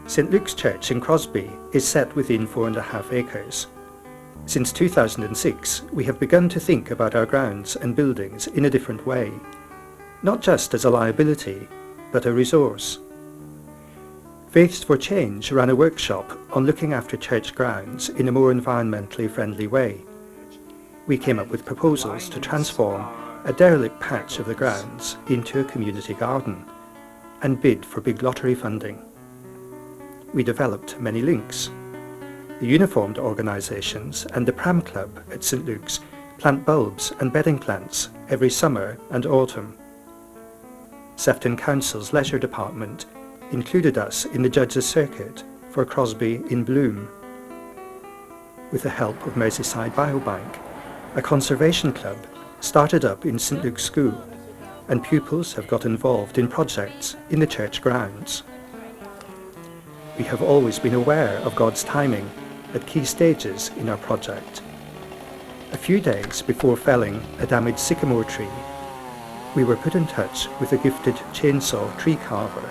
St Luke's Church in Crosby is set within 4.5 acres. Since 2006, we have begun to think about our grounds and buildings in a different way, not just as a liability, but a resource. Faiths for Change ran a workshop on looking after church grounds in a more environmentally friendly way. We came up with proposals to transform a derelict patch of the grounds into a community garden and bid for big lottery funding. We developed many links. The uniformed organisations and the Pram Club at St Luke's plant bulbs and bedding plants every summer and autumn. Sefton Council's leisure department included us in the judges' circuit for Crosby in Bloom. With the help of Merseyside Biobank, a conservation club started up in St Luke's School, and pupils have got involved in projects in the church grounds. We have always been aware of God's timing at key stages in our project. A few days before felling a damaged sycamore tree, we were put in touch with a gifted chainsaw tree carver.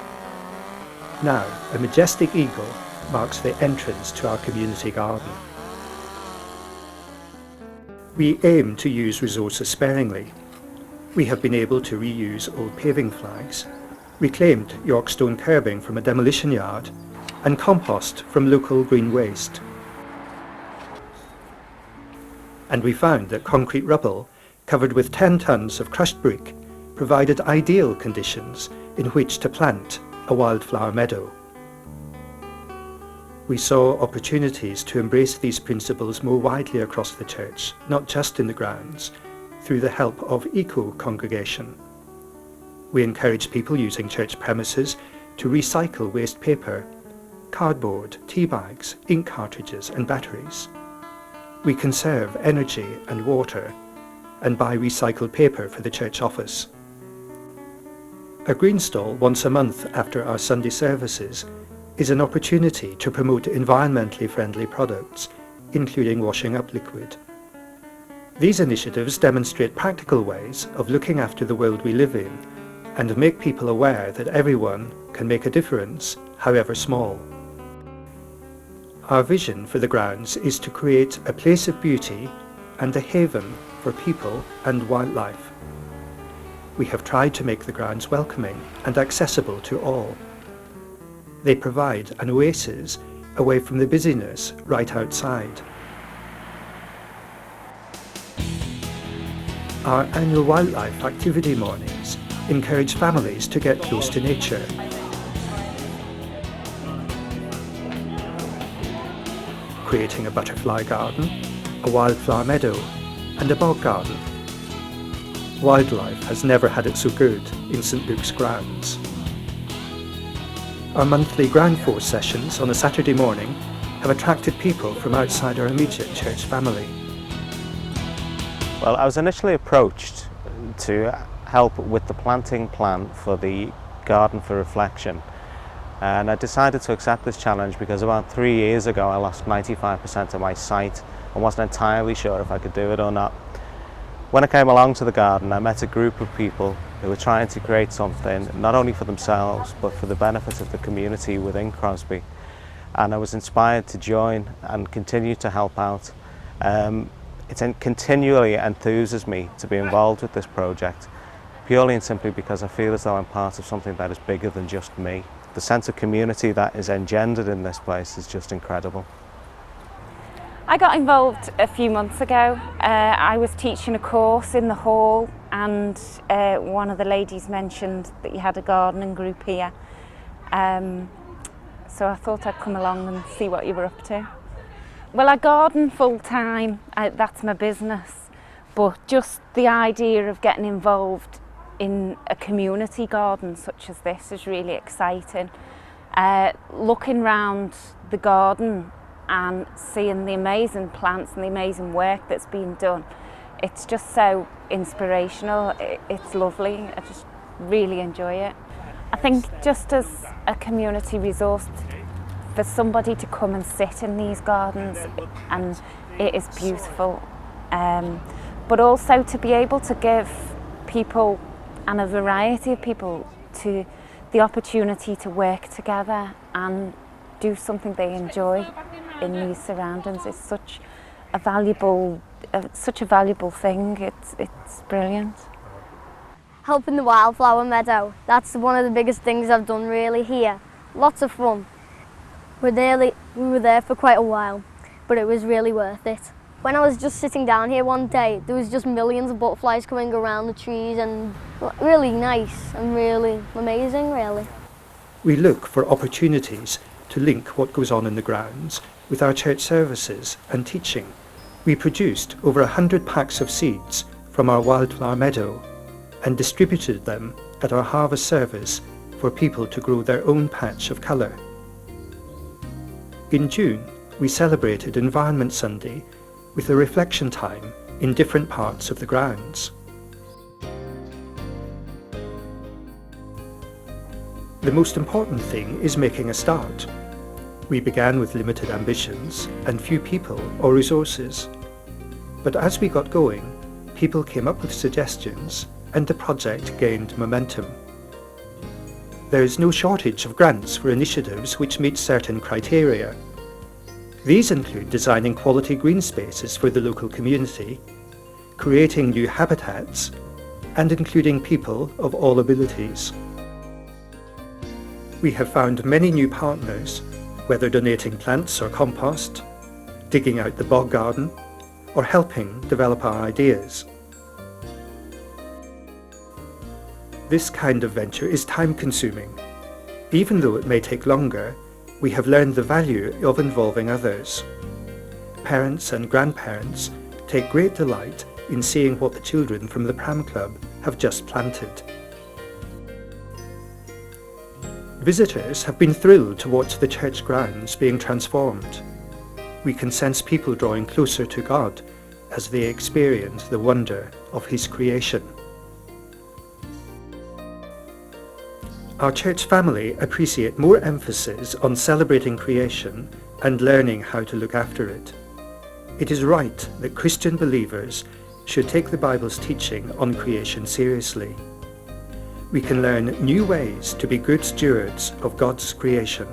Now, a majestic eagle marks the entrance to our community garden. We aim to use resources sparingly. We have been able to reuse old paving flags, reclaimed York stone curbing from a demolition yard, and compost from local green waste. And we found that concrete rubble, covered with 10 tonnes of crushed brick, provided ideal conditions in which to plant a wildflower meadow. We saw opportunities to embrace these principles more widely across the church, not just in the grounds, through the help of eco-congregation. We encourage people using church premises to recycle waste paper, cardboard, tea bags, ink cartridges and batteries. We conserve energy and water and buy recycled paper for the church office. A green stall once a month after our Sunday services is an opportunity to promote environmentally friendly products, including washing up liquid. These initiatives demonstrate practical ways of looking after the world we live in and make people aware that everyone can make a difference, however small. Our vision for the grounds is to create a place of beauty and a haven for people and wildlife. We have tried to make the grounds welcoming and accessible to all. They provide an oasis away from the busyness right outside. Our annual wildlife activity mornings encourage families to get close to nature. Creating a butterfly garden, a wildflower meadow, and a bog garden. Wildlife has never had it so good in St Luke's grounds. Our monthly ground force sessions on a Saturday morning have attracted people from outside our immediate church family. Well, I was initially approached to help with the planting plan for the Garden for Reflection, and I decided to accept this challenge because about 3 years ago I lost 95% of my sight and wasn't entirely sure if I could do it or not. When I came along to the garden, I met a group of people who were trying to create something not only for themselves but for the benefit of the community within Crosby, and I was inspired to join and continue to help out. It continually enthuses me to be involved with this project, purely and simply because I feel as though I'm part of something that is bigger than just me. The sense of community that is engendered in this place is just incredible. I got involved a few months ago. I was teaching a course in the hall, and one of the ladies mentioned that you had a gardening group here. So I thought I'd come along and see what you were up to. Well, I garden full time, that's my business, but just the idea of getting involved in a community garden such as this is really exciting. Looking round the garden and seeing the amazing plants and the amazing work that's been done, it's just so inspirational. It's lovely. I just really enjoy it. I think just as a community resource, for somebody to come and sit in these gardens, and it is beautiful, but also to be able to give people, and a variety of people, to the opportunity to work together and do something they enjoy in these surroundings is such a valuable thing. It's brilliant. Helping the wildflower meadow, that's one of the biggest things I've done really here. Lots of fun. We were there for quite a while, but it was really worth it. When I was just sitting down here one day, there was just millions of butterflies coming around the trees, and really nice and really amazing, really. We look for opportunities to link what goes on in the grounds with our church services and teaching. We produced over 100 packs of seeds from our wildflower meadow and distributed them at our harvest service for people to grow their own patch of colour. In June, we celebrated Environment Sunday with a reflection time in different parts of the grounds. The most important thing is making a start. We began with limited ambitions and few people or resources. But as we got going, people came up with suggestions and the project gained momentum. There is no shortage of grants for initiatives which meet certain criteria. These include designing quality green spaces for the local community, creating new habitats, and including people of all abilities. We have found many new partners, whether donating plants or compost, digging out the bog garden, or helping develop our ideas. This kind of venture is time-consuming. Even though it may take longer, we have learned the value of involving others. Parents and grandparents take great delight in seeing what the children from the Pram Club have just planted. Visitors have been thrilled to watch the church grounds being transformed. We can sense people drawing closer to God as they experience the wonder of His creation. Our church family appreciate more emphasis on celebrating creation and learning how to look after it. It is right that Christian believers should take the Bible's teaching on creation seriously. We can learn new ways to be good stewards of God's creation,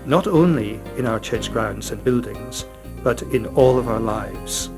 not only in our church grounds and buildings, but in all of our lives.